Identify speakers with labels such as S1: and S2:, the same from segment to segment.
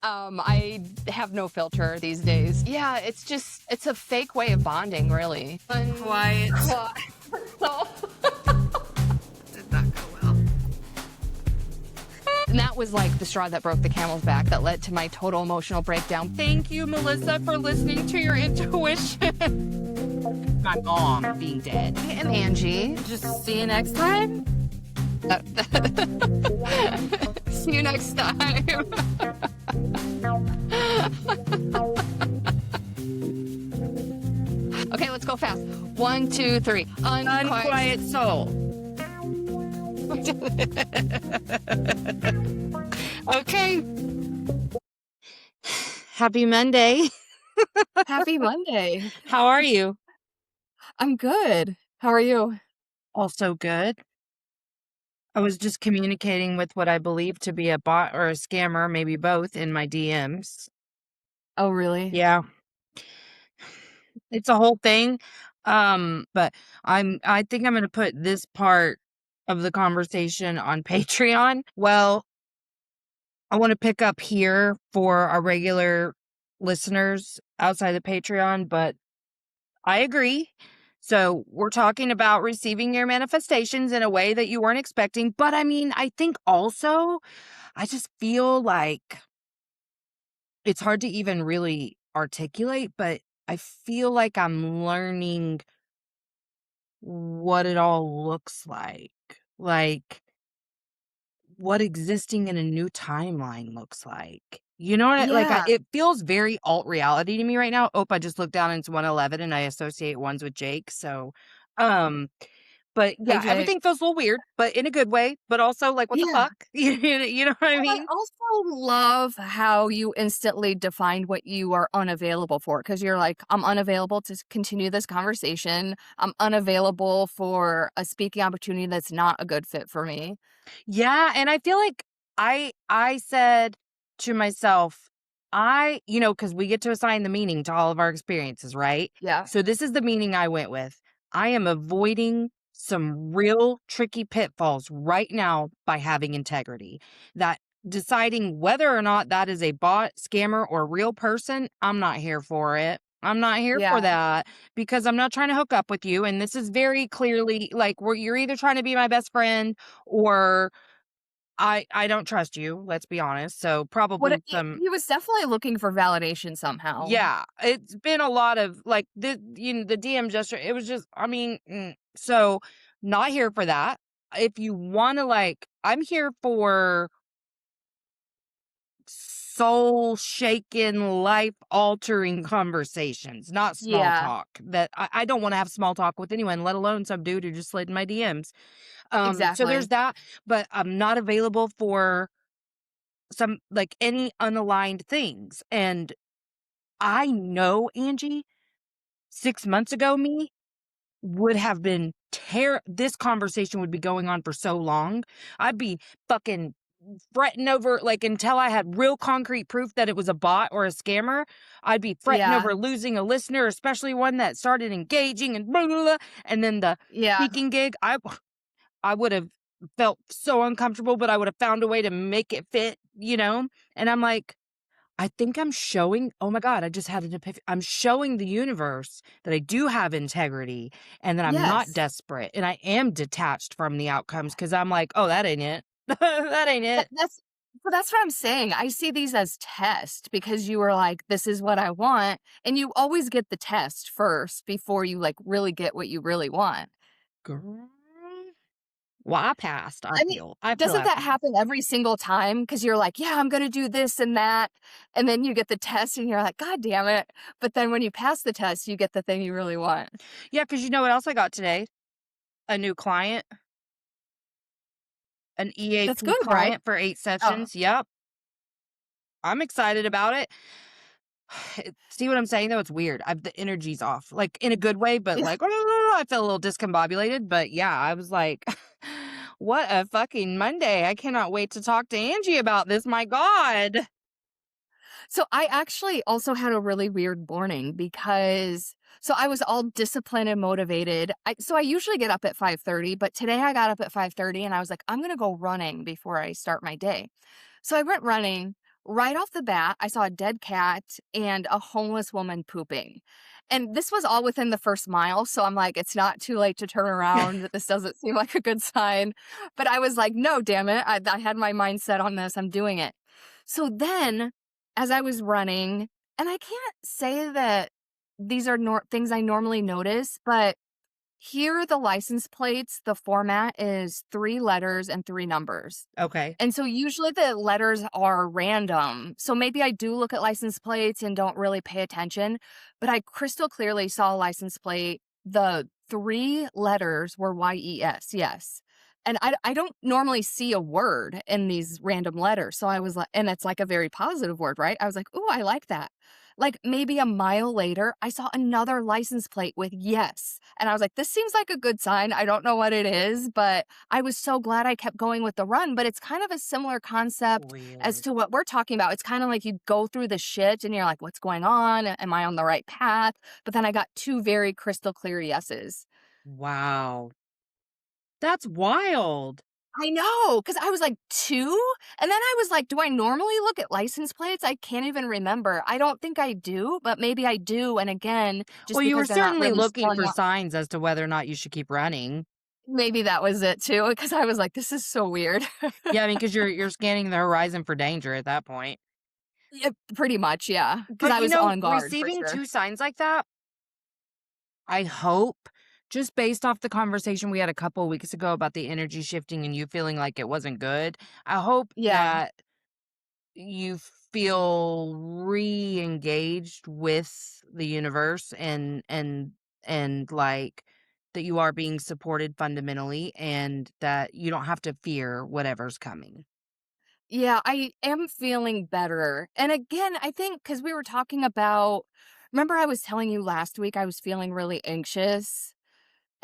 S1: I have no filter these days. Yeah, it's a fake way of bonding, really.
S2: Quiet.
S1: So,
S2: Did not go well.
S1: and that was like the straw that broke the camel's back that led to my total emotional breakdown. Thank you, Malisa, for listening to your intuition.
S3: My mom being dead.
S1: And Angie.
S2: Just see you next time.
S1: See you next time. Okay, let's go fast. 1, 2, 3.
S3: Unquiet soul.
S1: Okay. Happy Monday.
S2: Happy Monday.
S3: How are you?
S2: I'm good. How are you?
S3: Also good. I was just communicating with what I believe to be a bot or a scammer, maybe both, in my DMs.
S2: Oh, really?
S3: Yeah. It's a whole thing. But I think I'm gonna put this part of the conversation on Patreon. Well, I want to pick up here for our regular listeners outside the Patreon, but I agree. So we're talking about receiving your manifestations in a way that you weren't expecting. But I mean, I think also, I just feel like it's hard to even really articulate, but I feel like I'm learning what it all looks like. Like, what existing in a new timeline looks like. You know what
S2: Yeah.
S3: it feels very alt reality to me right now. Oh, I just looked down into 111 and I associate ones with Jake. So, um, but
S2: Hey,
S3: yeah,
S2: Jake.
S3: everything feels a little weird, but in a good way, but also like, what the
S2: Yeah.
S3: fuck? You know what I
S2: And I
S3: mean?
S2: also love how you instantly defined what you are unavailable for because you're like, I'm unavailable to continue this conversation. I'm unavailable for a speaking opportunity that's not a good fit for me.
S3: Yeah. And I feel like I said to myself, because we get to assign the meaning to all of our experiences, right?
S2: Yeah.
S3: So this is the meaning I went with. I am avoiding some real tricky pitfalls right now by having integrity. That deciding whether or not that is a bot, scammer, or real person, I'm not here for it. I'm not here
S2: Yeah.
S3: for that because I'm not trying to hook up with you. And this is very clearly like you're either trying to be my best friend or I don't trust you, let's be honest. So
S2: What
S3: probably some
S2: he was definitely looking for validation somehow.
S3: yeah, it's been a lot of like the DM gesture. It was just I mean, so not here for that. If you want to like I'm here for soul shaking, life altering conversations, not small
S2: Yeah,
S3: talk. That I don't want to have small talk with anyone, let alone some dude who just slid in my DMs. So there's
S2: exactly.
S3: that, but I'm not available for some like any unaligned things. And I know Angie, 6 months ago, me would have been this conversation would be going on for so long. I'd be fucking fretting over like until I had real concrete proof that it was a bot or a scammer. I'd be fretting
S2: Yeah,
S3: over losing a listener, especially one that started engaging and blah, blah, blah. And then the
S2: yeah.
S3: speaking gig, I would have felt so uncomfortable, but I would have found a way to make it fit, And I'm like, I think I'm showing, oh my God, I just had an epiphany. I'm showing the universe that I do have integrity and that I'm not
S2: Yes.
S3: desperate and I am detached from the outcomes because I'm like, oh, that ain't it. That ain't
S2: That
S3: it.
S2: that's but that's what I'm saying. I see these as tests because you were like, "This is what I want," and you always get the test first before you, like, really get what you really want.
S3: Girl. Well, I passed, I
S2: I mean,
S3: feel. I feel
S2: doesn't
S3: I
S2: that
S3: passed.
S2: happen every single time? Because 'Cause you're like, "Yeah, I'm gonna do this and that," and then you get the test and you're like, "God damn it," but then when you pass the test, you get the thing you really want.
S3: Yeah, because you know what else I got today? A new client, an
S2: That's
S3: EAP
S2: good, right?
S3: client for 8
S2: Oh,
S3: sessions. Yep. I'm excited about it. See what I'm saying, though? It's weird. The energy's off, like, in a good way, but,
S2: yeah.
S3: like, I feel a little discombobulated, but, yeah, I was like, "What a fucking Monday. I cannot wait to talk to Angie about this, my god."
S2: So I actually also had a really weird morning because I was all disciplined and motivated. I usually get up at 5:30, but today I got up at 5:30 and I was like, I'm going to go running before I start my day. So I went running, right off the bat, I saw a dead cat and a homeless woman pooping. And this was all within the first mile. So I'm like, it's not too late to turn around. This doesn't seem like a good sign. But I was like, no, damn it. I had my mindset on this. I'm doing it. So then, as I was running, and I can't say that these are things I normally notice, but here the license plates, the format is 3 letters and 3 numbers.
S3: Okay.
S2: And so usually the letters are random. So maybe I do look at license plates and don't really pay attention, but I crystal clearly saw a license plate. The 3 letters were YES, yes. And I don't normally see a word in these random letters. So I was like, and it's like a very positive word, right? I was like, oh, I like that. Like maybe a mile later, I saw another license plate with yes. And I was like, this seems like a good sign. I don't know what it is, but I was so glad I kept going with the run. But it's kind of a similar concept as
S3: Weird.
S2: to what we're talking about. It's kind of like you go through the shit and you're like, what's going on? Am I on the right path? But then I got 2 very crystal clear yeses.
S3: Wow. That's wild.
S2: I know, because I was like, 2? And then I was like, do I normally look at license plates? I can't even remember. I don't think I do, but maybe I do. And again, just
S3: Well, you were
S2: because they're not
S3: certainly
S2: really
S3: looking
S2: spelling
S3: for
S2: out,
S3: signs as to whether or not you should keep running.
S2: maybe that was it too, because I was like, this is so weird.
S3: Yeah, I mean, because you're scanning the horizon for danger at that point.
S2: Yeah, pretty much, yeah, because
S3: But
S2: I
S3: you
S2: was
S3: know,
S2: on guard for
S3: receiving
S2: sure.
S3: 2 signs like that, I hope, just based off the conversation we had a couple of weeks ago about the energy shifting and you feeling like it wasn't good, I hope
S2: Yeah.
S3: that you feel re-engaged with the universe and like that you are being supported fundamentally and that you don't have to fear whatever's coming.
S2: Yeah, I am feeling better. And again, I think because we were talking about, remember I was telling you last week I was feeling really anxious?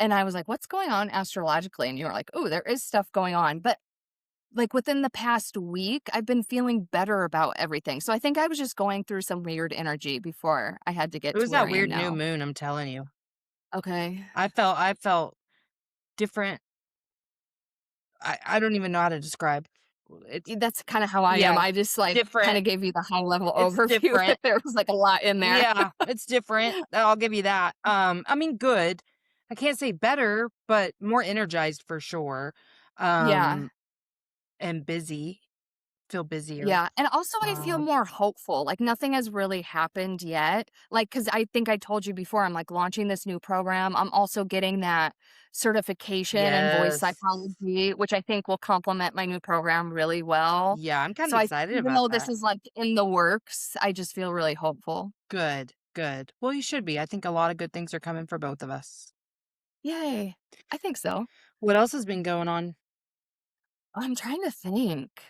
S2: And I was like, what's going on astrologically? And you were like, oh, there is stuff going on. But like within the past week, I've been feeling better about everything. So I think I was just going through some weird energy before I had to
S3: It
S2: get
S3: was
S2: to where
S3: that
S2: I am
S3: weird new
S2: now.
S3: moon, I'm telling you.
S2: Okay.
S3: I felt different. I don't even know how to describe. It's
S2: That's kind of how I am.
S3: yeah,
S2: I just like kind
S3: different.
S2: of gave you the high level
S3: It's
S2: overview, but
S3: different.
S2: there was like a lot in there.
S3: Yeah, it's different. I'll give you that. I mean, good. I can't say better, but more energized for sure.
S2: Yeah.
S3: Um, and busy. Feel busier.
S2: Yeah, and also I feel
S3: Um,
S2: more hopeful, like, nothing has really happened yet, like, because I think I told you before, I'm, like, launching this new program, I'm also getting that certification in voice
S3: yes.
S2: psychology, which I think will complement my new program really well.
S3: Yeah, I'm kind
S2: So
S3: of
S2: I
S3: excited
S2: even
S3: about
S2: though this
S3: that.
S2: is, like, in the works, I just feel really hopeful.
S3: Good, good. Well, you should be. I think a lot of good things are coming for both of us.
S2: Yay. I think so.
S3: What else has been going on?
S2: I'm trying to think.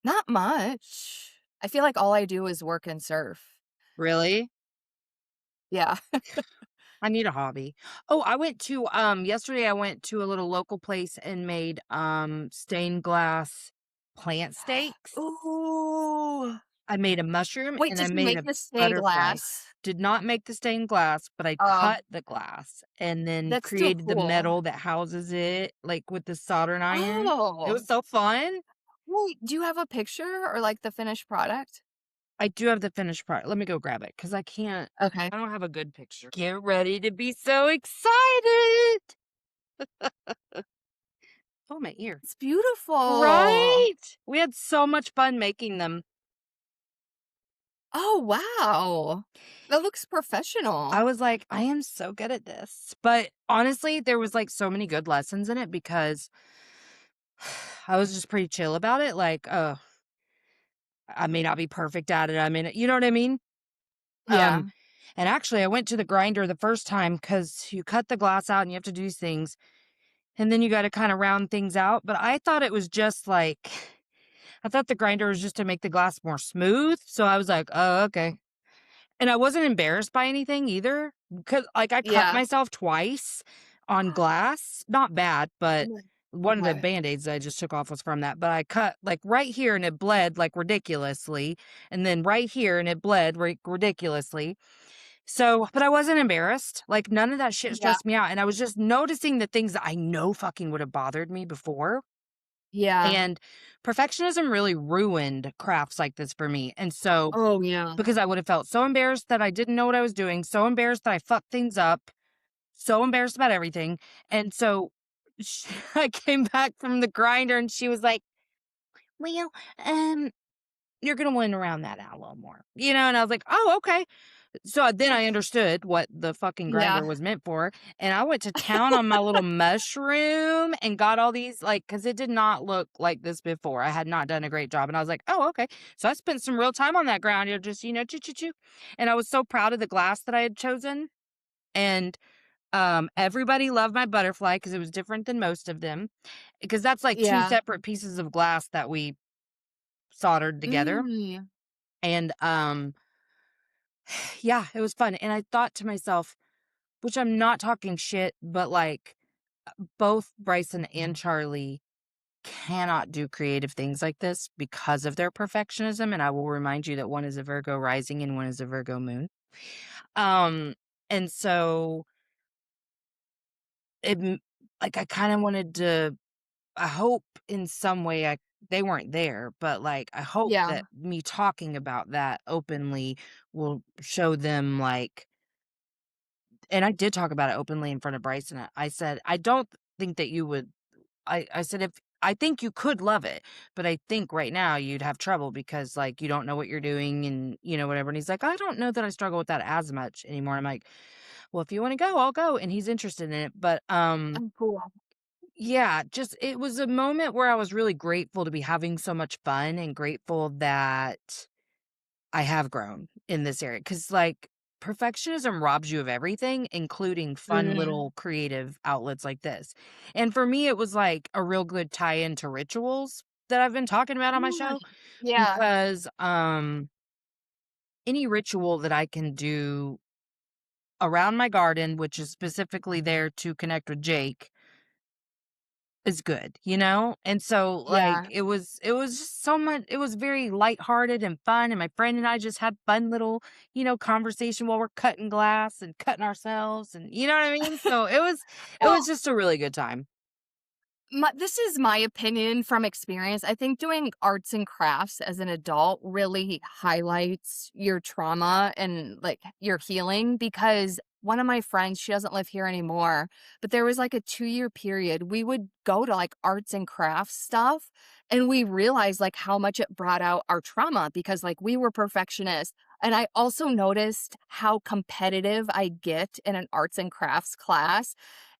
S2: Not much. I feel like all I do is work and surf.
S3: Really?
S2: Yeah.
S3: I need a hobby. Oh, I went to yesterday I went to a little local place and made stained glass plant steaks.
S2: Ooh.
S3: I made a mushroom
S2: Wait,
S3: and I
S2: did you
S3: made
S2: make
S3: a
S2: the stained
S3: butterfly.
S2: glass?
S3: Did not make the stained glass, but I
S2: Oh,
S3: cut the glass and then
S2: that's still
S3: created the
S2: cool.
S3: metal that houses it, like with the soldering iron. It
S2: Oh,
S3: was so fun.
S2: wait, do you have a picture or, like, the finished product?
S3: I do have the finished product. Let me go grab it because
S2: Okay.
S3: I don't have a good picture. Get ready to be so excited. Oh, my ear.
S2: It's beautiful.
S3: Right? We had so much fun making them.
S2: Oh, wow. That looks
S3: I
S2: professional.
S3: was like, I am so good at this. But honestly, there was like so many good lessons in it because I was just pretty chill about it. Like, I may not be perfect at it. I mean, you know what I mean? Um,
S2: Yeah,
S3: and actually, I went to the grinder the first time because you cut the glass out and you have to do these things. And then you got to kind of round things out. But I thought it was just like, I thought the grinder was just to make the glass more smooth. So I was like, oh, okay. And I wasn't embarrassed by anything either, because like, I cut
S2: yeah.
S3: myself twice on glass. Not bad, but
S2: Mm,
S3: one of the
S2: okay.
S3: Band-Aids I just took off was from that, but I cut, like, right here, and it bled, like, ridiculously, and then right here, and it bled ridiculously. So but I wasn't embarrassed, like, none of that shit
S2: Yeah,
S3: stressed me out, and I was just noticing the things that I know fucking would have bothered me before,
S2: Yeah.
S3: And perfectionism really ruined crafts like this for me. And so,
S2: Oh, yeah.
S3: because I would have felt so embarrassed that I didn't know what I was doing, so embarrassed that I fucked things up, so embarrassed about everything. And so I came back from the grinder and she was like, well, um, you're going to win around that out a little more, and I was like, oh, okay. So then I understood what the fucking
S2: Yeah.
S3: grinder was meant for, and I went to town on my little mushroom and got all these, like, because it did not look like this before. I had not done a great job, and I was like, "Oh, okay." So I spent some real time on that grinder, just, choo, choo, choo, and I was so proud of the glass that I had chosen, and, everybody loved my butterfly because it was different than most of them, because that's, like, 2
S2: Yeah.
S3: separate pieces of glass that we soldered together,
S2: Mm.
S3: and, yeah, it was fun, and I thought to myself, which I'm not talking shit, but, like, both Bryson and Charlie cannot do creative things like this because of their perfectionism, and I will remind you that one is a Virgo rising and one is a Virgo moon. Um, and so it m like, I kinda wanted to I hope in some way they weren't there, but, like, I hope
S2: Yeah.
S3: that me talking about that openly will show them, like, and I did talk about it openly in front of Bryson. I said, "I don't think that you would." I said, "If I think you could love it, but I think right now you'd have trouble because, like, you don't know what you're doing and, whatever." And he's like, "I don't know that I struggle with that as much anymore." I'm like, "Well, if you wanna go, I'll go." And he's interested in it. But,
S2: Oh, cool.
S3: yeah, just it was a moment where I was really grateful to be having so much fun and grateful that I have grown in this area, because, like, perfectionism robs you of everything, including fun
S2: Mm.
S3: little creative outlets like this. And for me, it was, like, a real good tie-in to rituals that I've been talking about on my
S2: Mm.
S3: show,
S2: Yeah.
S3: because, any ritual that I can do around my garden, which is specifically there to connect with Jake, is good, you know? And so, like,
S2: Yeah.
S3: it was just so much. It was very lighthearted and fun, and my friend and I just had fun little, conversation while we're cutting glass and cutting ourselves, and you know what I mean? So it was
S2: Well,
S3: just a really good time.
S2: this is my opinion from experience. I think doing arts and crafts as an adult really highlights your trauma and like your healing because one of my friends, she doesn't live here anymore, but there was like a 2-year period. We would go to like arts and crafts stuff and we realized like how much it brought out our trauma because like we were perfectionists. And I also noticed how competitive I get in an arts and crafts class.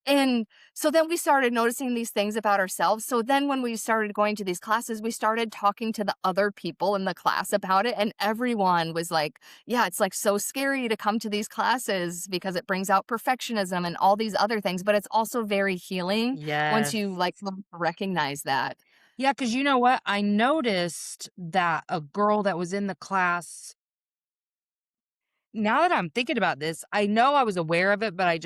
S2: And so then we started noticing these things about ourselves. So then when we started going to these classes, we started talking to the other people in the class about it. And everyone was like, yeah, it's like so scary to come to these classes because it brings out perfectionism and all these other things. But it's also very healing once
S3: Yes.
S2: you like recognize that.
S3: Yeah, because you know what? I noticed that a girl that was in the class, now that I'm thinking about this, I know I was aware of it, but I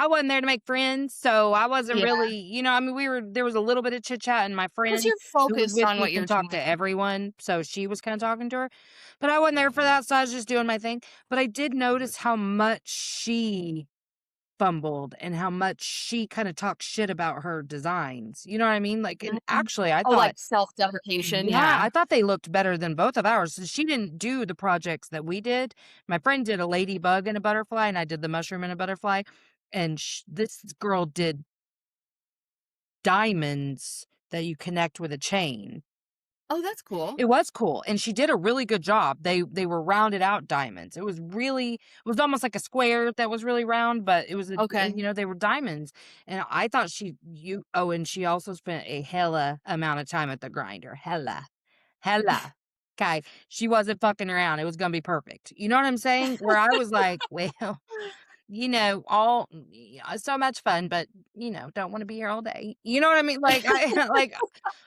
S3: wasn't there to make friends, so I wasn't
S2: Yeah.
S3: really, I mean, there was a little bit of chit chat, and my
S2: Because
S3: friend
S2: you're
S3: who was
S2: focused
S3: with
S2: on
S3: me
S2: what
S3: can
S2: you're
S3: talk to
S2: doing.
S3: everyone, so she was kinda talking to her, but I wasn't there for that, so I was just doing my thing. But I did notice how much she fumbled and how much she kinda talked shit about her designs, you know what I mean? Like, and
S2: Mhm.
S3: actually, I
S2: Oh,
S3: thought,
S2: like self-deprecation.
S3: yeah,
S2: Yeah.
S3: I thought they looked better than both of ours. So she didn't do the projects that we did. My friend did a ladybug and a butterfly, and I did the mushroom and a butterfly, and this girl did diamonds that you connect with a chain.
S2: Oh, that's cool.
S3: It was cool, and she did a really good job. They were rounded out diamonds. It was almost like a square that was really round, but it was
S2: Okay.
S3: they were diamonds. And I thought and she also spent a hella amount of time at the grinder. Hella. Okay. She wasn't fucking around. It was gonna be perfect. You know what I'm saying? Where I was like, well, so much fun, but don't want to be here all day. You know what I mean? Like I like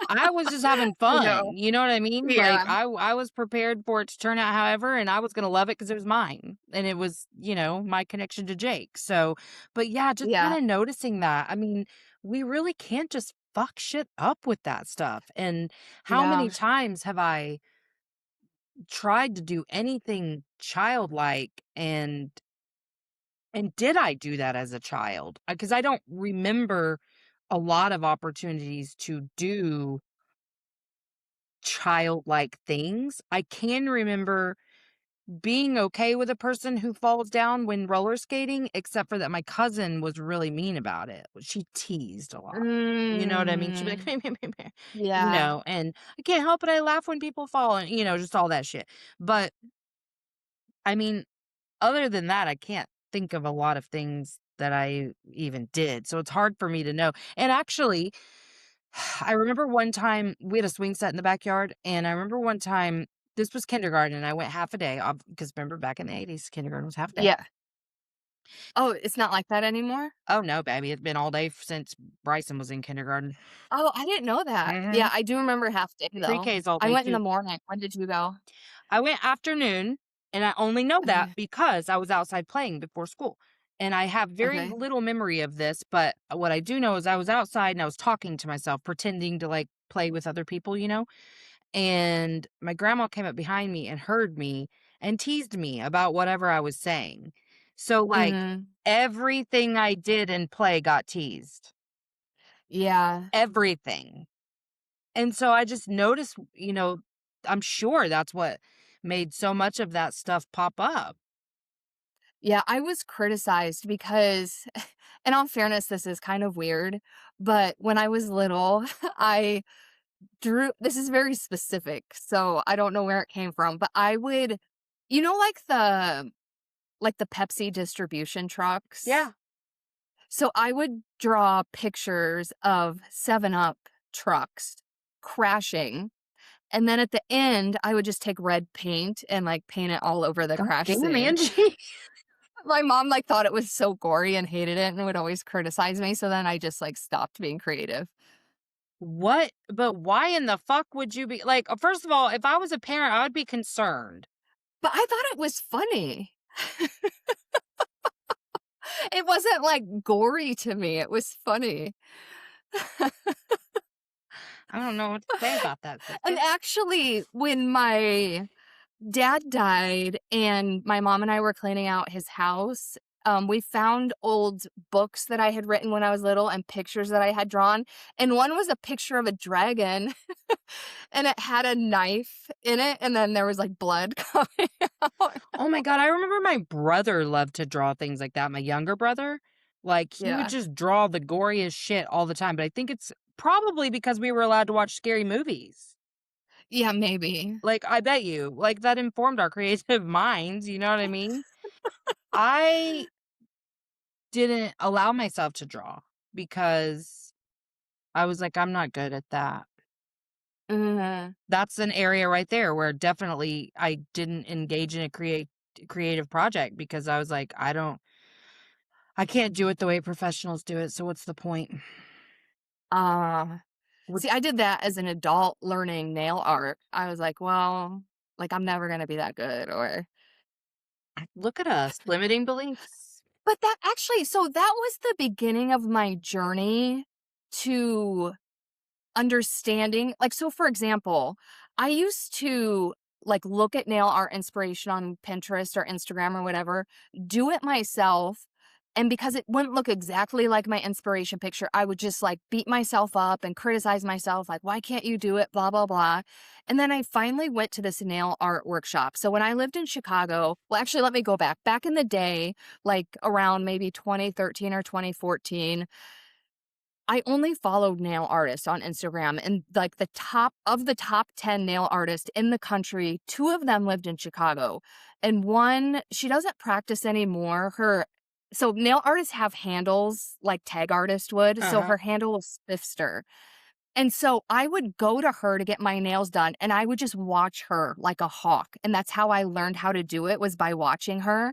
S3: I was just having
S2: I know.
S3: fun, you know what I mean? Like,
S2: Yeah.
S3: I was prepared for it to turn out however, and I was gonna love it because it was mine, and it was, my connection to Jake, so but yeah, just
S2: Yeah.
S3: kinda noticing that, I mean, we really can't just fuck shit up with that stuff, and how
S2: Yeah.
S3: many times have I tried to do anything childlike, and did I do that as a child? Because I don't remember a lot of opportunities to do childlike things. I can remember being okay with a person who falls down when roller skating, except for that my cousin was really mean about it. She teased a lot. You know what I mean? She'd be like,
S2: Mm,
S3: "Meh, meh, meh, meh,"
S2: yeah.
S3: and I can't help it. I laugh when people fall and, just all that shit. But I mean, other than that, I can't think of a lot of things that I even did. So it's hard for me to know. And actually, I remember one time we had a swing set in the backyard, and I remember one time this was kindergarten, and I went half a day because remember back in the 80s, kindergarten was half a day.
S2: Yeah. Oh, it's not like that anymore?
S3: Oh no, baby, it's been all day since Bryson was in kindergarten.
S2: Oh, I didn't know that. Yeah,
S3: Hmm.
S2: I do remember half day though.
S3: Pre-K is all
S2: I
S3: day
S2: went in the
S3: too.
S2: morning. When did you go?
S3: I went afternoon, and I only know that
S2: Okay.
S3: because I was outside playing before school. And I have very
S2: Okay.
S3: little memory of this, but what I do know is I was outside and I was talking to myself, pretending to like play with other people. And my grandma came up behind me and heard me and teased me about whatever I was saying. So, like,
S2: Mhm.
S3: everything I did in play got teased.
S2: Yeah.
S3: Everything. And so I just noticed, I'm sure that's what made so much of that stuff pop up.
S2: Yeah, I was criticized because in all fairness, this is kind of weird, but when I was little, I drew this is very specific, so I don't know where it came from, but I would like the Pepsi distribution trucks?
S3: Yeah.
S2: So I would draw pictures of 7 Up trucks crashing, and then at the end, I would just take red paint and, like, paint it all over the
S3: God
S2: crash
S3: damn,
S2: scene.
S3: Angie.
S2: My mom, like, thought it was so gory and hated it and would always criticize me, so then I just, like, stopped being creative.
S3: What? But why in the fuck would you be like, first of all, if I was a parent, I would be concerned.
S2: But I thought it was funny. It wasn't, like, gory to me, it was funny.
S3: I don't know what to say about that,
S2: And
S3: sister.
S2: actually, when my dad died and my mom and I were cleaning out his house, we found old books that I had written when I was little and pictures that I had drawn. And one was a picture of a dragon and it had a knife in it. And then there was like blood coming out.
S3: Oh my God, I remember my brother loved to draw things like that, my younger brother. Like, he would
S2: Yeah.
S3: just draw the goriest shit all the time, but I think it's probably because we were allowed to watch scary movies.
S2: Yeah, maybe.
S3: Like, I bet you, like, that informed our creative minds, you know what I mean? I didn't allow myself to draw because I was like, "I'm not good at that."
S2: Mhm.
S3: That's an area right there where definitely I didn't engage in a creative project because I was like, I can't do it the way professionals do it, so what's the point?
S2: Uh,
S3: Would
S2: See, I did that as an adult learning nail art. I was like, well, like, I'm never going to be that good or
S3: look at us, limiting beliefs.
S2: but that actually so that was the beginning of my journey to understanding like, so for example, I used to, like, look at nail art inspiration on Pinterest or Instagram or whatever, do it myself, and because it wouldn't look exactly like my inspiration picture, I would just, like, beat myself up and criticize myself, like, "Why can't you do it? Blah, blah, blah." And then I finally went to this nail art workshop. So when I lived in Chicago well, actually, let me go back. Back in the day, like, around maybe 2013 or 2014, I only followed nail artists on Instagram, and like the top 10 nail artists in the country, 2 of them lived in Chicago. And one, she doesn't practice anymore. So nail artists have handles like tag artist would. So
S3: Uh-huh.
S2: her handle was Spiffster. And so I would go to her to get my nails done and I would just watch her like a hawk. And that's how I learned how to do it was by watching her.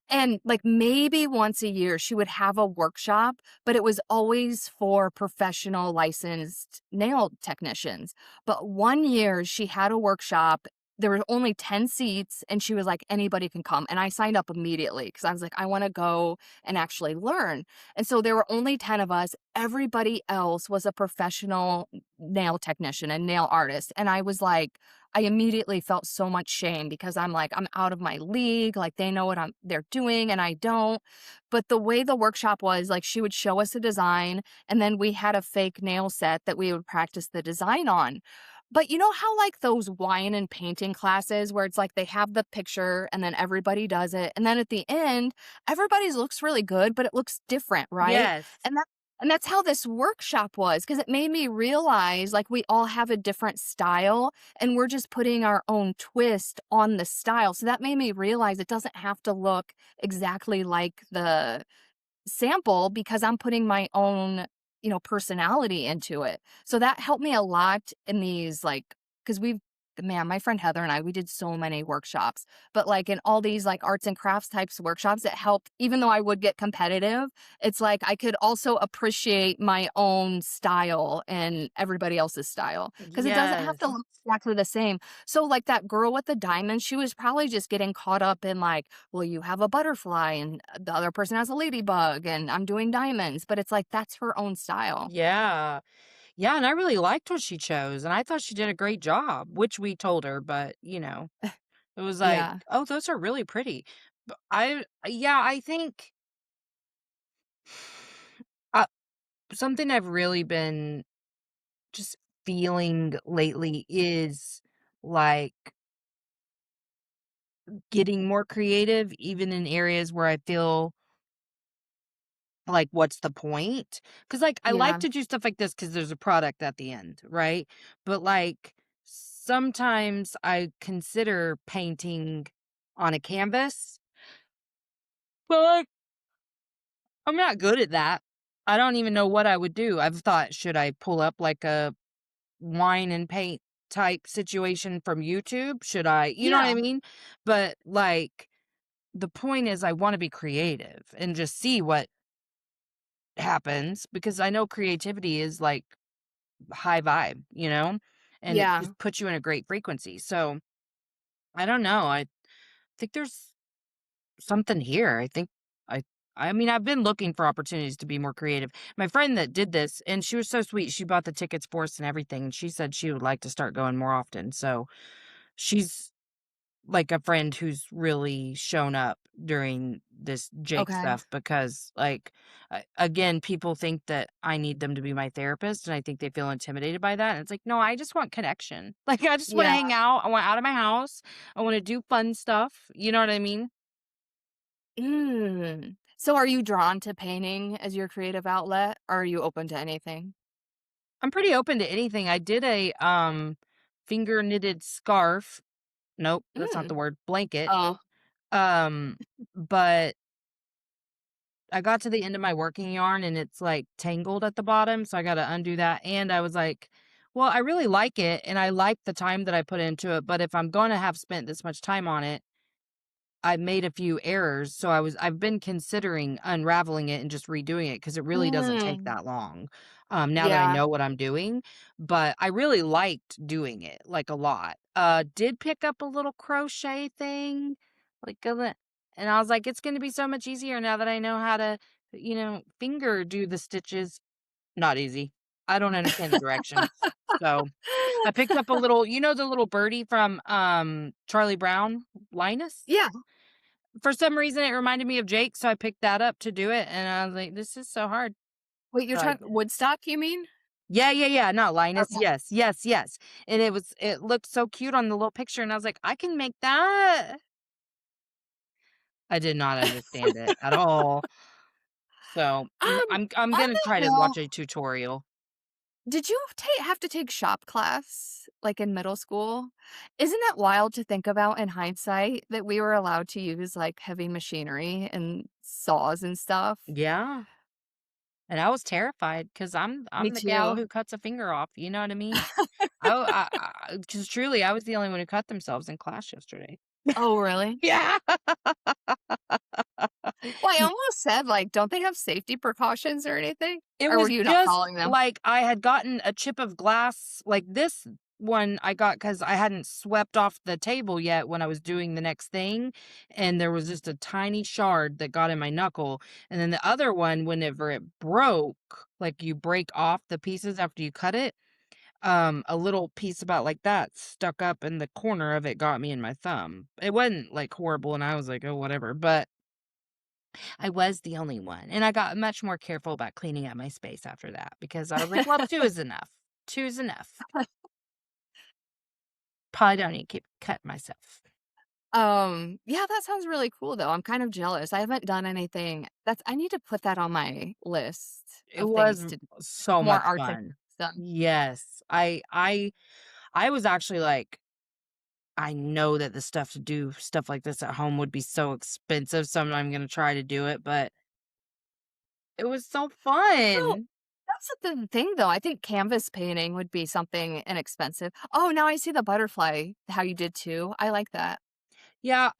S2: And like maybe once a year she would have a workshop, but it was always for professional licensed nail technicians. But one year she had a workshop. There were only 10 seats and she was like, anybody can come. And I signed up immediately because I was like, I want to go and actually learn. And so there were only 10 of us. Everybody else was a professional nail technician and nail artist. And I was like, I immediately felt so much shame because I'm like, I'm out of my league. Like they know what they're doing and I don't. But the way the workshop was, like she would show us a design and then we had a fake nail set that we would practice the design on. But you know how like those wine and painting classes where it's like they have the picture and then everybody does it. And then at the end, everybody's looks really good, but it looks different, right?
S3: Yes.
S2: And that's how this workshop was because it made me realize like we all have a different style and we're just putting our own twist on the style. So that made me realize it doesn't have to look exactly like the sample because I'm putting my own, personality into it. So that helped me a lot in these like because my friend Heather and I, we did so many workshops, but like in all these like arts and crafts types workshops, it helped, even though I would get competitive, it's like I could also appreciate my own style and everybody else's style because it doesn't have to
S3: Yes.
S2: look exactly the same. So like that girl with the diamond, she was probably just getting caught up in like, well, you have a butterfly and the other person has a ladybug and I'm doing diamonds, but it's like that's her own style.
S3: Yeah. Yeah, and I really liked what she chose, and I thought she did a great job, which we told her, but, it was like,
S2: Yeah.
S3: "Oh, those are really pretty." But I think uh, something I've really been just feeling lately is, like, getting more creative even in areas where I feel like, what's the point? Because like, I like
S2: Yeah.
S3: to do stuff like this because there's a product at the end, right? But, like, sometimes I consider painting on a canvas, but, like, I'm not good at that. I don't even know what I would do. I've thought, should I pull up, like, a wine and paint type situation from YouTube? Should I you know what I
S2: Yeah.
S3: mean? But, like, the point is I wanna be creative and just see what happens because I know creativity is, like, high vibe, and it
S2: Yeah.
S3: just puts you in a great frequency. So, I don't know. I think there's something here. I I mean, I've been looking for opportunities to be more creative. My friend that did this, and she was so sweet. She bought the tickets for us and everything. And she said she would like to start going more often. So, she's like a friend who's really shown up during this Jake
S2: Okay.
S3: stuff because, like, again, people think that I need them to be my therapist, and I think they feel intimidated by that. And it's like, no, I just want connection. Like, I just want to
S2: Yeah.
S3: hang out. I want out of my house. I want to do fun stuff. You know what I mean?
S2: So are you drawn to painting as your creative outlet, or are you open to anything?
S3: I'm pretty open to anything. I did a finger knitted scarf. Nope, that's not the
S2: Mm.
S3: word. Blanket.
S2: Oh.
S3: Um, but I got to the end of my working yarn and it's, like, tangled at the bottom, so I gotta undo that, and I was like, "Well, I really like it, and I like the time that I put into it, but if I'm gonna have spent this much time on it, I made a few errors." So I've been considering unraveling it and just redoing it because it really doesn't take
S2: Mm.
S3: that long, now that I
S2: Yeah.
S3: know what I'm doing, but I really liked doing it, like, a lot. Did pick up a little crochet thing, like, and I was like, "It's gonna be so much easier now that I know how to, finger do the stitches." Not easy. I don't understand the directions. So, I picked up a little the little birdie from, Charlie Brown? Linus?
S2: Yeah.
S3: For some reason, it reminded me of Jake, so I picked that up to do it, and I was like, "This is so hard."
S2: Wait, you're
S3: So I
S2: talking Woodstock, you mean?
S3: Yeah, yeah, yeah, not Linus.
S2: Okay.
S3: Yes, yes, yes. And it looked so cute on the little picture, and I was like, "I can make that." I did not understand it at all. So, I'm
S2: On
S3: gonna try
S2: that
S3: to watch
S2: note,
S3: a tutorial.
S2: did you have to take shop class, like, in middle school? Isn't that wild to think about in hindsight that we were allowed to use, like, heavy machinery and saws and stuff?
S3: Yeah, and I was terrified because 'cause
S2: Me
S3: I'm the gal
S2: too.
S3: who cuts a finger off, you know what I mean? I 'cause truly, I was the only one who cut themselves in class yesterday.
S2: Oh, really?
S3: Yeah.
S2: Well, I almost said, like, don't they have safety precautions or anything?
S3: It
S2: Or were
S3: was
S2: you not
S3: just
S2: following them?
S3: like I had gotten a chip of glass like this one I got because I hadn't swept off the table yet when I was doing the next thing, and there was just a tiny shard that got in my knuckle, and then the other one, whenever it broke, like, you break off the pieces after you cut it, a little piece about like that stuck up in the corner of it got me in my thumb. It wasn't like horrible and I was like, "Oh, whatever," but I was the only one. And I got much more careful about cleaning up my space after that because I was like, "Well, 2 is enough. 2 is enough. Probably don't need to keep cutting myself."
S2: Yeah, that sounds really cool though. I'm kind of jealous. I haven't done anything that's I need to put that on my list
S3: It
S2: of
S3: was
S2: things to
S3: so
S2: more
S3: much
S2: artistic
S3: fun.
S2: stuff.
S3: Yes. I was actually like, I know that the stuff to do stuff like this at home would be so expensive, so I'm not even gonna try to do it, but it was so
S2: No,
S3: fun.
S2: that's the thing though. I think canvas painting would be something inexpensive. Oh, now I see the butterfly, how you did too. I like that.
S3: Yeah,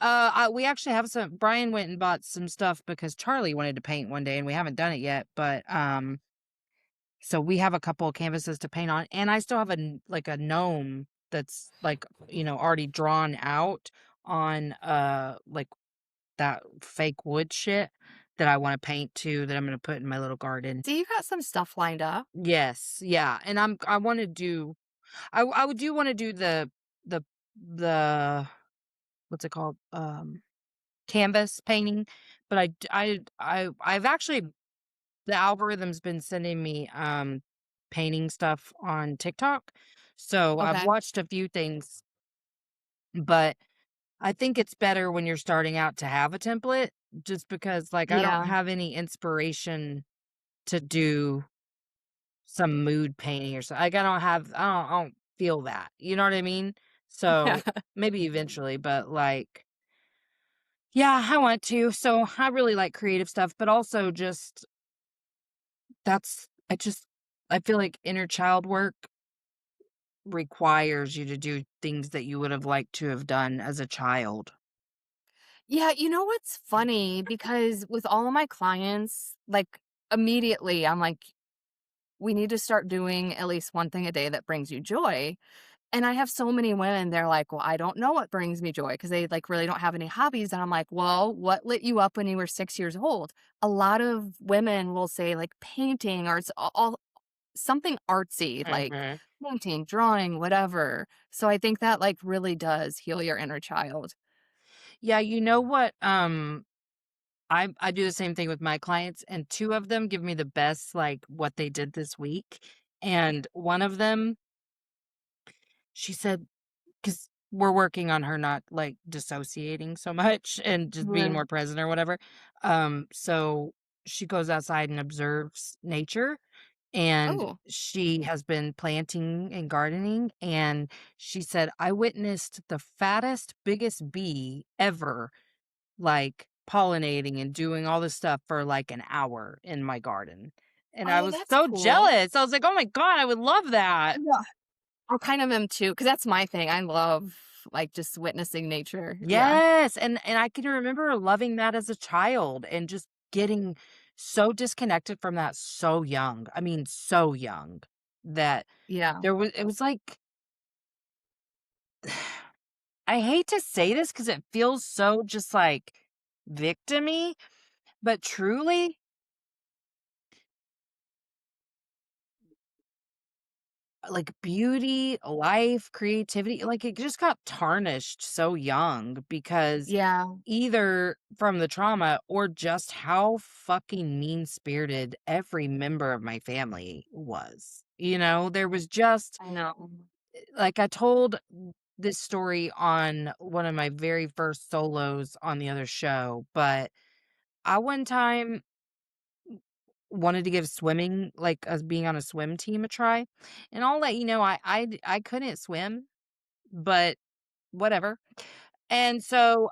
S3: we actually have some Brian went and bought some stuff because Charlie wanted to paint one day and we haven't done it yet, but, so we have a couple of canvases to paint on, and I still have like a gnome that's like, already drawn out on, like that fake wood shit that I wanna paint too, that I'm gonna put in my little garden.
S2: See, you got some stuff lined up.
S3: Yes, yeah, and I wanna do I would do wanna do the the what's it called? Canvas painting, but I've actually the algorithm's been sending me, painting stuff on TikTok, so I've
S2: Okay.
S3: watched a few things, but I think it's better when you're starting out to have a template just because, like, I don't
S2: Yeah.
S3: have any inspiration to do some mood painting or something. Like, I don't feel that, you know what I mean?
S2: Yeah.
S3: So, maybe eventually, but, like, yeah, I want to. So, I really like creative stuff, but also just that's I feel like inner child work requires you to do things that you would have liked to have done as a child.
S2: Yeah, you know what's funny? Because with all of my clients, like immediately I'm like, we need to start doing at least one thing a day that brings you joy. And I have so many women, they're like, well, I don't know what brings me joy because they like really don't have any hobbies. And I'm like, well, what lit you up when you were 6 years old? A lot of women will say like painting or it's all something artsy, like
S3: Mhm.
S2: painting, drawing, whatever. So I think that like really does heal your inner child.
S3: Yeah, you know what, I do the same thing with my clients, and 2 of them give me the best, like, what they did this week, and one of them, she said, because 'cause we're working on her not, like, dissociating so much and just being
S2: Yeah.
S3: more present or whatever, so she goes outside and observes nature, and
S2: Oh,
S3: she has been planting and gardening, and she said, "I witnessed the fattest, biggest bee ever like, pollinating and doing all this stuff for, like, an hour in my garden, and I
S2: oh,
S3: was
S2: that's
S3: so
S2: cool.
S3: jealous. I was like, "Oh my god, I would love that."
S2: Yeah. I kind of am too, because that's my thing. I love like just witnessing nature. Yeah.
S3: Yes, and I can remember loving that as a child and just getting so disconnected from that so young. I mean, so young that
S2: Yeah.
S3: it was like I hate to say this because it feels so just, like, victimy, but truly like beauty, life, creativity, like it just got tarnished so young because
S2: Yeah.
S3: either from the trauma or just how fucking mean spirited every member of my family was. There was just
S2: I know.
S3: like I told this story on one of my very first solos on the other show, but I one time wanted to give swimming, like, us being on a swim team a try, and I'll let you know, I couldn't swim, but whatever, and so,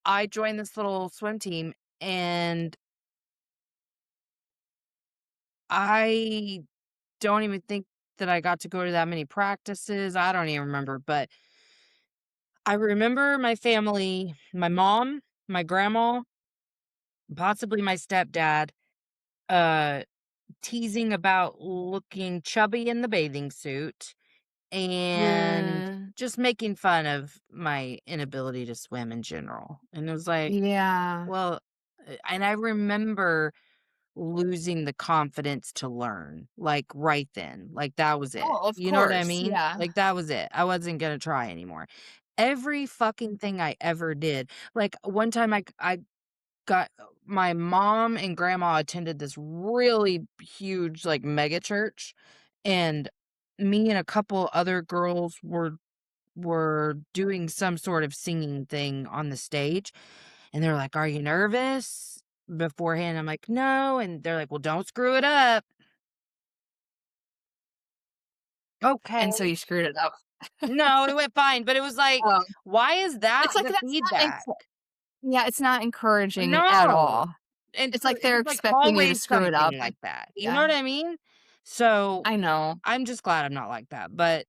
S3: I joined this little swim team, and I don't even think that I got to go to that many practices, I don't even remember, but I remember my family, my mom, my grandma, possibly my stepdad, uh, teasing about looking chubby in the bathing suit, and
S2: Mm,
S3: just making fun of my inability to swim in general, and it was like,
S2: yeah.
S3: well and I remember losing the confidence to learn, like, right then. Like, that was it.
S2: Oh, of
S3: You know what I
S2: course.
S3: mean?
S2: Yeah.
S3: Like, that was it. I wasn't gonna try anymore. Every fucking thing I ever did, like, one time I got my mom and grandma attended this really huge, like, mega church, and me and a couple other girls were doing some sort of singing thing on the stage, and they're like, "Are you nervous?" Beforehand, I'm like, "No," and they're like, "Well, don't screw it up."
S2: And so
S3: Okay.
S2: you screwed it up.
S3: No, it went fine, but it was like,
S2: Um,
S3: why is that
S2: it's like
S3: the
S2: that's not
S3: feedback?
S2: yeah, it's not encouraging at
S3: No.
S2: all.
S3: And
S2: It's
S3: so
S2: like they're
S3: it's, like,
S2: expecting you to
S3: always
S2: screw it up.
S3: something like that, you know
S2: Yeah,
S3: what I mean? So,
S2: I know.
S3: I'm just glad I'm not like that, but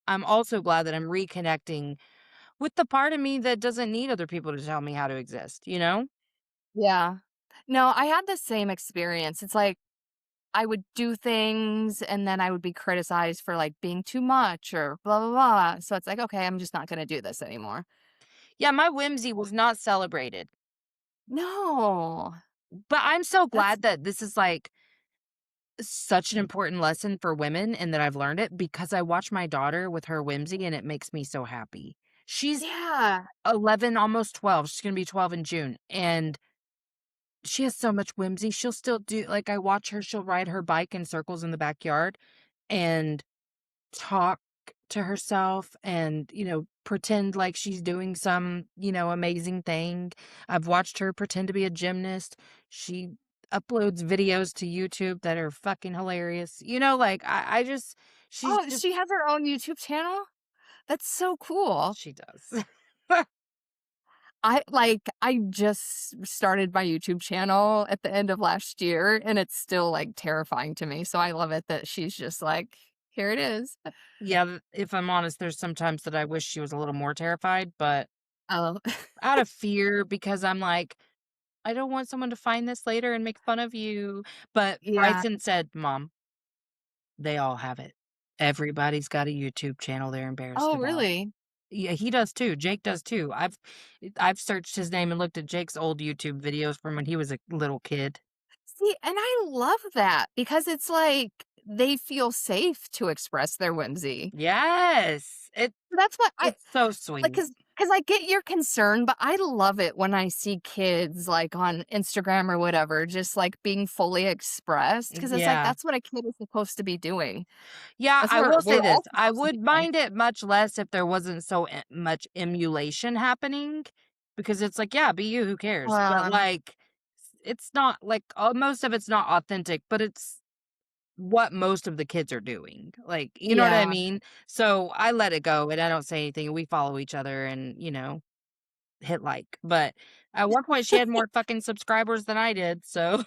S3: I'm also glad that I'm reconnecting with the part of me that doesn't need other people to tell me how to exist, you know?
S2: Yeah. No, I had the same experience. It's like I would do things and then I would be criticized for like being too much or blah blah blah. So it's like, okay, I'm just not gonna do this anymore.
S3: Yeah, my whimsy was not celebrated,
S2: No.
S3: but I'm so
S2: That's
S3: glad that this is, like, such an important lesson for women and that I've learned it because I watch my daughter with her whimsy and it makes me so happy. She's
S2: yeah.
S3: 11, almost 12. She's gonna be 12 in June, and she has so much whimsy. She'll still do like, I watch her, she'll ride her bike in circles in the backyard and talk to herself and, pretend like she's doing some, amazing thing. I've watched her pretend to be a gymnast. She uploads videos to YouTube that are fucking hilarious. Like, I just she's
S2: Oh,
S3: just
S2: she has her own YouTube channel? That's so cool.
S3: she does.
S2: I just started my YouTube channel at the end of last year and it's still like terrifying to me. So I love it that she's just like, here it is.
S3: Yeah, if I'm honest, there's sometimes that I wish she was a little more terrified, but
S2: Oh,
S3: out of fear because I'm like, "I don't want someone to find this later and make fun of you." But
S2: yeah.
S3: Bryson said, "Mom, they all have it. Everybody's got a YouTube channel they're embarrassed
S2: Oh,
S3: about."
S2: really?
S3: Yeah, he does too. Jake does too. I've searched his name and looked at Jake's old YouTube videos from when he was a little kid.
S2: See, and I love that because it's like they feel safe to express their whimsy.
S3: Yes.
S2: That's what I
S3: It's so
S2: like,
S3: sweet.
S2: because I get your concern, but I love it when I see kids, like, on Instagram or whatever, just, like, being fully expressed. Because it's like,
S3: Yeah.
S2: that's what a kid is supposed to be doing.
S3: Yeah,
S2: That's
S3: I
S2: what
S3: will say
S2: we're
S3: this,
S2: all
S3: I
S2: supposed to be
S3: would
S2: doing.
S3: mind it much less if there wasn't so much emulation happening, because it's like, yeah, be you, who cares? But,
S2: Uh,
S3: like, it's not like, most of it's not authentic, but it's what most of the kids are doing, like, you know what I
S2: yeah.
S3: mean? So, I let it go, and I don't say anything, we follow each other and, hit like, but at one point, she had more fucking subscribers than I did, so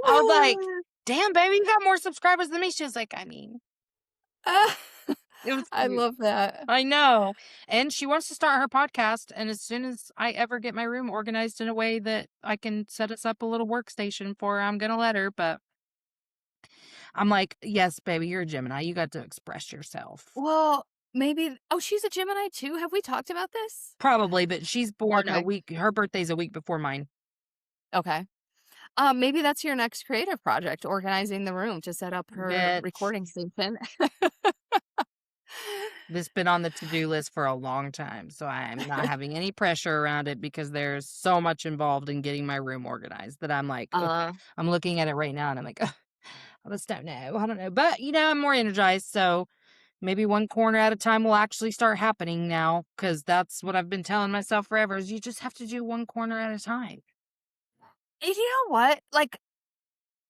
S3: I was like, "Damn, baby, you got more subscribers than me." She was like, "I mean," it was
S2: I
S3: cute.
S2: love that.
S3: I know, and she wants to start her podcast, and as soon as I ever get my room organized in a way that I can set us up a little workstation for her, I'm gonna let her, but I'm like, "Yes, baby, you're a Gemini, you got to express yourself."
S2: Well, maybe oh, she's a Gemini too? Have we talked about this?
S3: Probably, but she's born a
S2: Okay,
S3: week her birthday's a week before mine.
S2: okay. Maybe that's your next creative project, organizing the room to set up her
S3: Bitch.
S2: recording station.
S3: This been on the to-do list for a long time, so I'm not having any pressure around it because there's so much involved in getting my room organized that I'm like, ugh.
S2: Uh,
S3: I'm looking at it right now and I'm like, "Ugh, I just don't know. I don't know." But, I'm more energized, so maybe one corner at a time will actually start happening now because that's what I've been telling myself forever is you just have to do one corner at a time.
S2: and you know what? Like,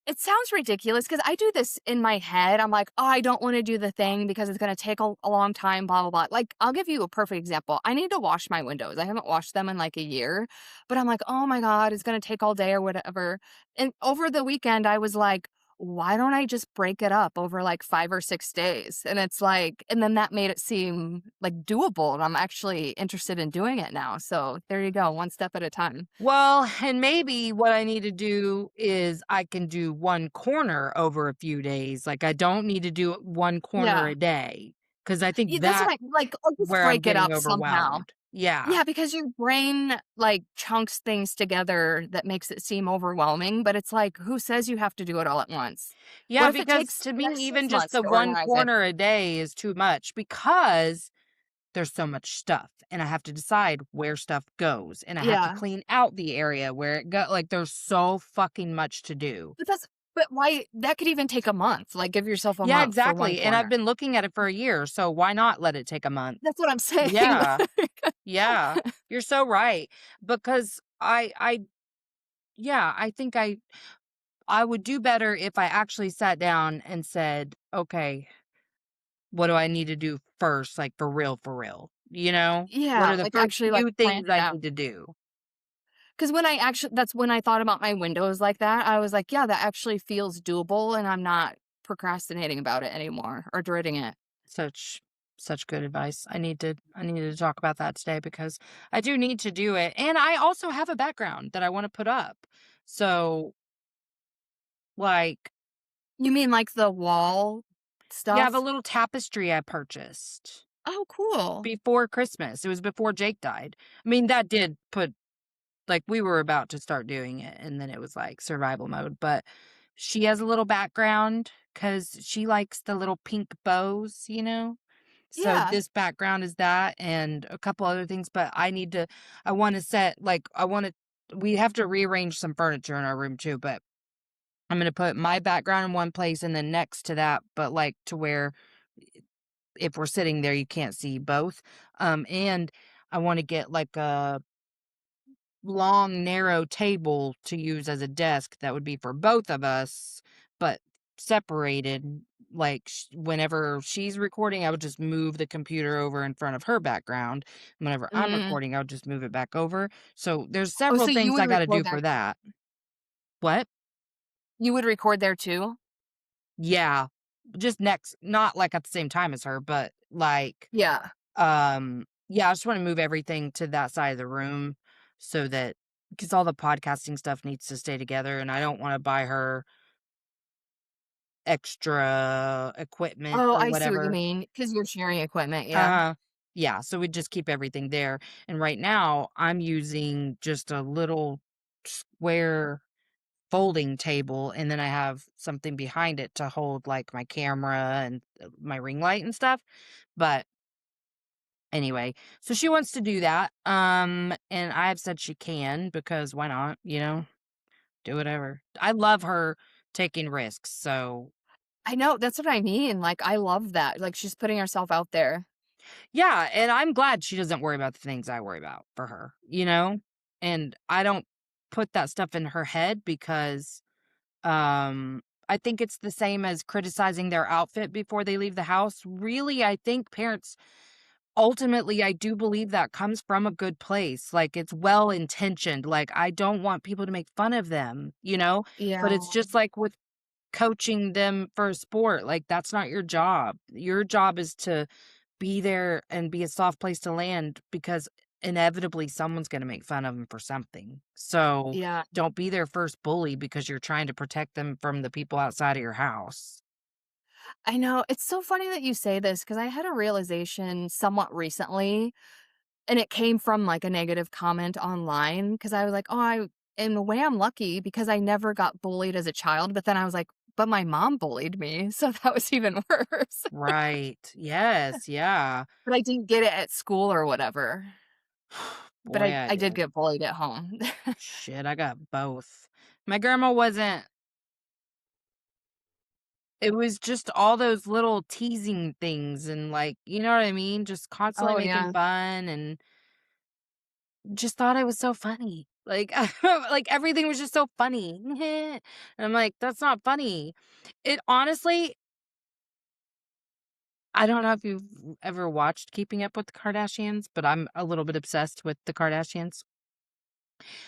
S2: it sounds ridiculous because I do this in my head. I'm like, "Oh, I don't wanna do the thing because it's gonna take a long time, blah, blah, blah." Like, I'll give you a perfect example. I need to wash my windows. I haven't washed them in, like, a year, but I'm like, "Oh my god, it's gonna take all day or whatever." And over the weekend, I was like, "Why don't I just break it up over, like, 5 or 6 days?" And it's like and then that made it seem, like, doable, and I'm actually interested in doing it now. So, there you go, one step at a time.
S3: Well, and maybe what I need to do is I can do one corner over a few days. Like I don't need to do one corner
S2: Yeah.
S3: a day because I think
S2: Yeah, that's what
S3: that's
S2: I like, or just
S3: where I'm
S2: break it
S3: getting
S2: up somehow.
S3: overwhelmed. Yeah.
S2: Yeah, because your brain, like, chunks things together that makes it seem overwhelming, but it's like, who says you have to do it all at once?
S3: Yeah,
S2: What if it
S3: because
S2: takes
S3: to
S2: the
S3: me,
S2: next
S3: even
S2: 6
S3: just
S2: months
S3: the
S2: to
S3: one
S2: organize it?
S3: corner a day is too much because there's so much stuff, and I have to decide where stuff goes, and I have to
S2: Yeah.
S3: clean out the area where it go like, there's so fucking much to do.
S2: But that's but why that could even take a month, like, give yourself a
S3: Yeah,
S2: month for one
S3: exactly, and I've
S2: corner.
S3: been looking at it for a year, so why not let it take a month?
S2: That's what I'm saying.
S3: Yeah, yeah, you're so right, because I yeah, I think I would do better if I actually sat down and said, "Okay, what do I need to do first, like, for real?" You know? What
S2: Yeah,
S3: are the
S2: like,
S3: first
S2: actually, like,
S3: few
S2: plan
S3: things
S2: it
S3: I
S2: out.
S3: need to do?
S2: Because when I actually that's when I thought about my windows like that, I was like, "Yeah, that actually feels doable, and I'm not procrastinating about it anymore or dreading it."
S3: Such such good advice. I needed to talk about that today because I do need to do it, and I also have a background that I wanna put up. So, like,
S2: You mean, like, the wall
S3: yeah, I have a
S2: stuff?
S3: little tapestry I purchased
S2: Oh, cool.
S3: before Christmas. It was before Jake died. I mean, that did put like, we were about to start doing it, and then it was, like, survival mode, but she has a little background because she likes the little pink bows, you know? So,
S2: Yeah.
S3: this background is that and a couple other things, but I wanna set like, I wanna we have to rearrange some furniture in our room too, but I'm gonna put my background in one place and then next to that, but, like, to where if we're sitting there, you can't see both, and I wanna get, like, a long, narrow table to use as a desk that would be for both of us, but separated. Like whenever she's recording, I would just move the computer over in front of her background. Whenever I'm
S2: Mm.
S3: recording, I would just move it back over. So there's
S2: Oh,
S3: several
S2: so you
S3: things
S2: would
S3: I got to
S2: record
S3: do
S2: there
S3: for that. What?
S2: you would record there too?
S3: Yeah. Just next, not like at the same time as her, but like,
S2: Yeah.
S3: yeah, I just want to move everything to that side of the room so that because all the podcasting stuff needs to stay together and I don't want to buy her extra equipment
S2: Oh,
S3: or
S2: I see what you
S3: whatever.
S2: mean. Because 'cause you're sharing equipment, yeah.
S3: Uh yeah, so we just keep everything there. And right now, I'm using just a little square folding table, and then I have something behind it to hold like my camera and my ring light and stuff. But anyway, so she wants to do that. And I've said she can because why not, you know? Do whatever. I love her taking risks, so
S2: I know, that's what I mean, like, I love that, like, she's putting herself out there.
S3: yeah, and I'm glad she doesn't worry about the things I worry about for her, you know? And I don't put that stuff in her head because I think it's the same as criticizing their outfit before they leave the house. Really, I think parents ultimately I do believe that comes from a good place. Like it's well intentioned. Like I don't want people to make fun of them, you know? But
S2: Yeah.
S3: it's just like with coaching them for a sport. Like that's not your job. Your job is to be there and be a soft place to land because inevitably someone's going to make fun of them for something. So
S2: Yeah.
S3: don't be their first bully because you're trying to protect them from the people outside of your house.
S2: I know, it's so funny that you say this because I had a realization somewhat recently, and it came from, like, a negative comment online. Because I was like, "Oh, I in a way, I'm lucky because I never got bullied as a child," but then I was like, "But my mom bullied me," so that was even worse.
S3: Right. Yes. Yeah.
S2: But I didn't get it at school or whatever. But
S3: Boy, I
S2: I did
S3: did.
S2: get bullied at home.
S3: Shit, I got both. My grandma wasn't, it was just all those little teasing things and like, you know what I mean? Just constantly
S2: Oh,
S3: making
S2: yeah.
S3: fun and just thought I was so funny. Like, like everything was just so funny. And I'm like, that's not funny. It honestly, I don't know if you've ever watched Keeping Up with the Kardashians, but I'm a little bit obsessed with the Kardashians.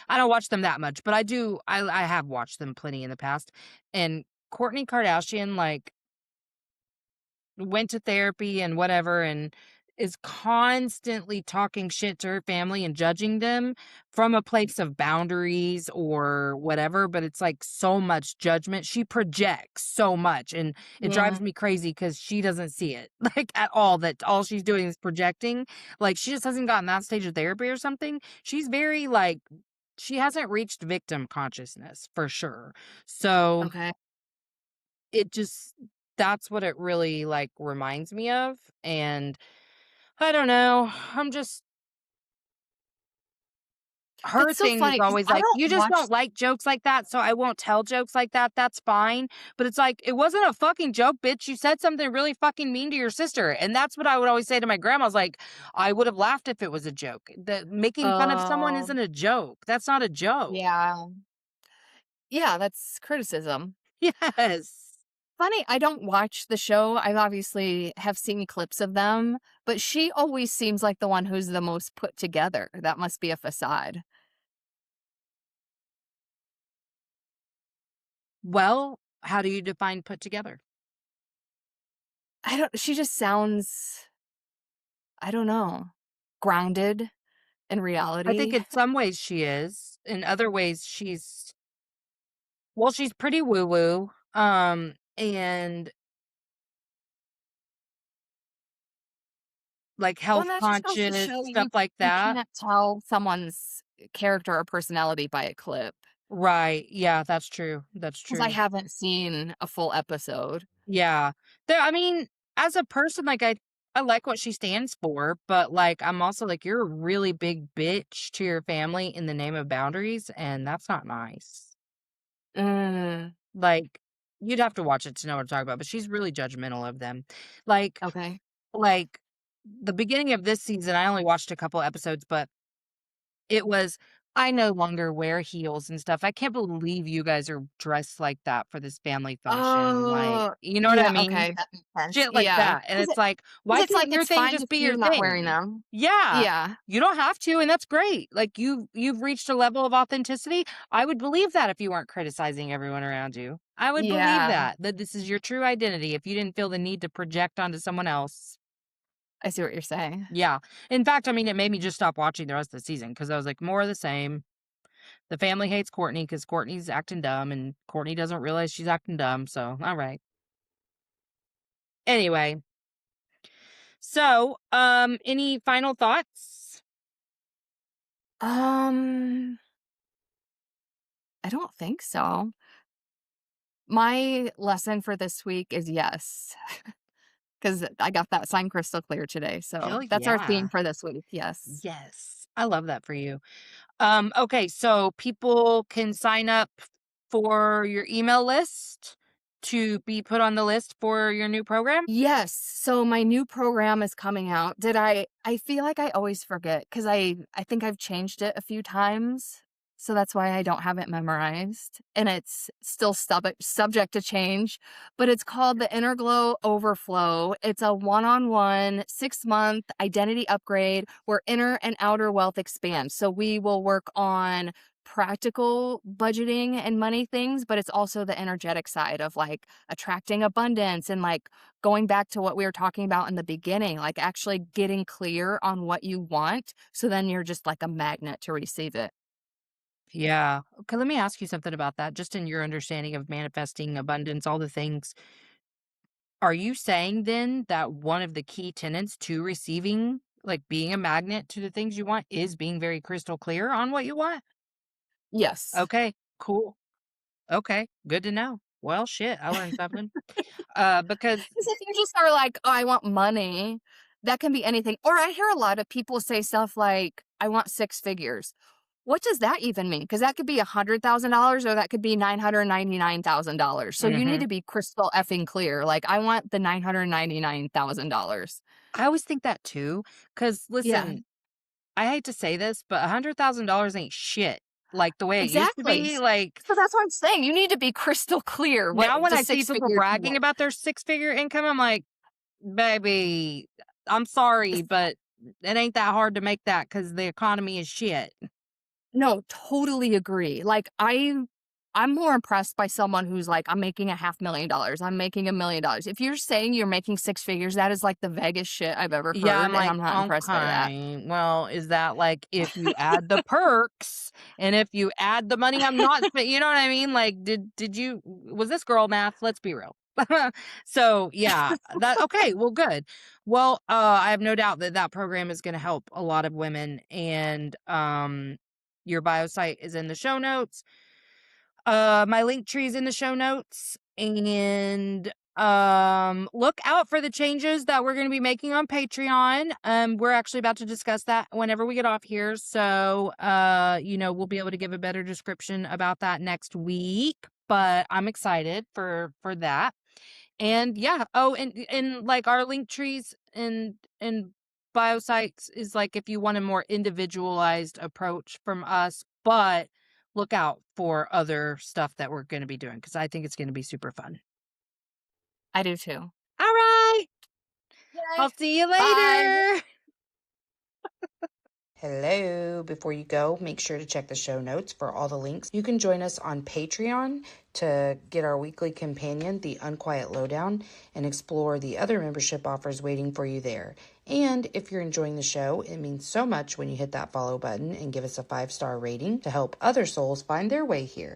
S3: I don't watch them that much, but I do. I have watched them plenty in the past. And Courtney Kardashian, like, went to therapy and whatever, and is constantly talking shit to her family and judging them from a place of boundaries or whatever, but it's like so much judgment. She projects so much and it drives
S2: Yeah.
S3: me crazy because she doesn't see it like at all, that all she's doing is projecting. Like she just hasn't gotten that stage of therapy or something. She's very like, she hasn't reached victim consciousness for sure. So
S2: Okay.
S3: it just, that's what it really like reminds me of. And I don't know. I'm just, her
S2: That's so
S3: thing is
S2: funny because
S3: always
S2: I
S3: like,
S2: don't
S3: "You just
S2: watch.
S3: don't like jokes like that, so I won't tell jokes like that. That's fine." But it's like, "It wasn't a fucking joke, bitch. You said something really fucking mean to your sister." And that's what I would always say to my grandma. I was like, "I would have laughed if it was a joke. The making fun of someone
S2: Oh,
S3: isn't a joke. That's not a joke."
S2: yeah. Yeah, that's criticism.
S3: Yes.
S2: Funny, I don't watch the show. I obviously have seen clips of them, but she always seems like the one who's the most put together. That must be a facade.
S3: Well, how do you define put together?
S2: I don't she just sounds, I don't know, grounded in
S3: I think
S2: reality.
S3: in some ways she is. In other ways, she's, well, she's pretty woo-woo. And like
S2: Well,
S3: health
S2: and that just goes to
S3: conscious,
S2: show
S3: stuff
S2: you
S3: like
S2: you
S3: that.
S2: can't tell someone's character or personality by a clip
S3: Right. Yeah, that's true. That's
S2: because I
S3: true.
S2: haven't seen a full episode.
S3: Yeah. There, I mean, as a person, like I like what she stands for, but like I'm also like, you're a really big bitch to your family in the name of boundaries, and that's not nice.
S2: Mm,
S3: Like, you'd have to watch it to know what to talk about, but she's really judgmental of them. Like
S2: okay.
S3: like the beginning of this season, I only watched a couple episodes, but it was, "I no longer wear heels and stuff. I can't believe you guys are dressed like that for this family function." Like,
S2: Oh,
S3: you know what I
S2: yeah,
S3: mean?
S2: okay, that makes sense.
S3: Shit like
S2: Yeah,
S3: that, and
S2: because
S3: it's like, "Why
S2: it's like
S3: can't your
S2: it's
S3: thing
S2: fine
S3: just
S2: if
S3: be your
S2: you're not wearing
S3: thing?"
S2: them.
S3: Yeah.
S2: Yeah,
S3: You don't have to, and that's great. Like, you've reached a level of authenticity. I would believe that if you weren't criticizing everyone around you. I would believe
S2: yeah,
S3: that this is your true identity if you didn't feel the need to project onto someone else.
S2: I see what you're saying.
S3: Yeah. In fact, I mean, it made me just stop watching the rest of the season because I was like, more of the same. The family hates Courtney because Courtney's acting dumb, and Courtney doesn't realize she's acting dumb, so, alright. Anyway, so, any final thoughts?
S2: Um, I don't think so. My lesson for this week is yes, because I got that sign crystal clear today, so
S3: Hell
S2: that's our theme
S3: yeah.
S2: for this week, yes.
S3: Yes. I love that for you. Okay, so people can sign up for your email list to be put on the list for your new program?
S2: Yes. So my new program is coming out. I feel like I always forget because I think I've changed it a few times. So that's why I don't have it memorized. And it's still subject to change. But it's called the Inner Glow Overflow. It's a one-on-one 6-month identity upgrade where inner and outer wealth expand. So we will work on practical budgeting and money things, but it's also the energetic side of like attracting abundance and like going back to what we were talking about in the beginning, like actually getting clear on what you want. So then you're just like a magnet to receive it.
S3: Yeah. Okay, let me ask you something about that, just in your understanding of manifesting abundance, all the things. Are you saying then that one of the key tenets to receiving, like being a magnet to the things you want, is being very crystal clear on what you want?
S2: Yes.
S3: Okay, cool. Okay, good to know. Well, shit, I learned something. Because
S2: Because if you just are like, oh, I want money, that can be anything. Or I hear a lot of people say stuff like, I want 6 figures. What does that even mean? Because that could be $100,000 or that could be $999,000. So you need
S3: mhm.
S2: to be crystal effing clear. Like, I want the $999,000.
S3: I always think that too. Because
S2: Yeah,
S3: listen, I hate to say this, but $100,000 ain't shit like the way it used to
S2: exactly.
S3: be. Like,
S2: So that's what I'm saying. You need to be crystal clear what
S3: now when
S2: the
S3: I see
S2: six
S3: people
S2: figures you
S3: bragging
S2: want.
S3: about their six-figure income, I'm like, "Baby, I'm sorry, but it ain't that hard to make that because the economy is shit."
S2: No, totally agree. Like, I I'm more impressed by someone who's like, I'm making $500,000. I'm making $1 million. If you're saying you're making six figures, that is like the vaguest shit I've ever
S3: Yeah, I'm
S2: heard, and
S3: like,
S2: I'm not impressed by that.
S3: okay, well, is that like if you add the perks and if you add the money I'm not, you know what I mean? Like, was this girl math? Let's be real. So yeah, okay, well, good. Well, I have no doubt that that program is going to help a lot of women, and your bio site is in the show notes. My link tree is in the show notes, and look out for the changes that we're going to be making on Patreon. We're actually about to discuss that whenever we get off here, so we'll be able to give a better description about that next week, but I'm excited for that. And yeah, and like our link trees and bio sites is like if you want a more individualized approach from us, but look out for other stuff that we're going to be doing because I think it's going to be super fun.
S2: I do too.
S3: All right.
S2: Yay.
S3: I'll see you
S2: Bye.
S3: later. Hello. Before you go, make sure to check the show notes for all the links. You can join us on Patreon to get our weekly companion, The Unquiet Lowdown, and explore the other membership offers waiting for you there. And if you're enjoying the show, it means so much when you hit that follow button and give us a 5-star rating to help other souls find their way here.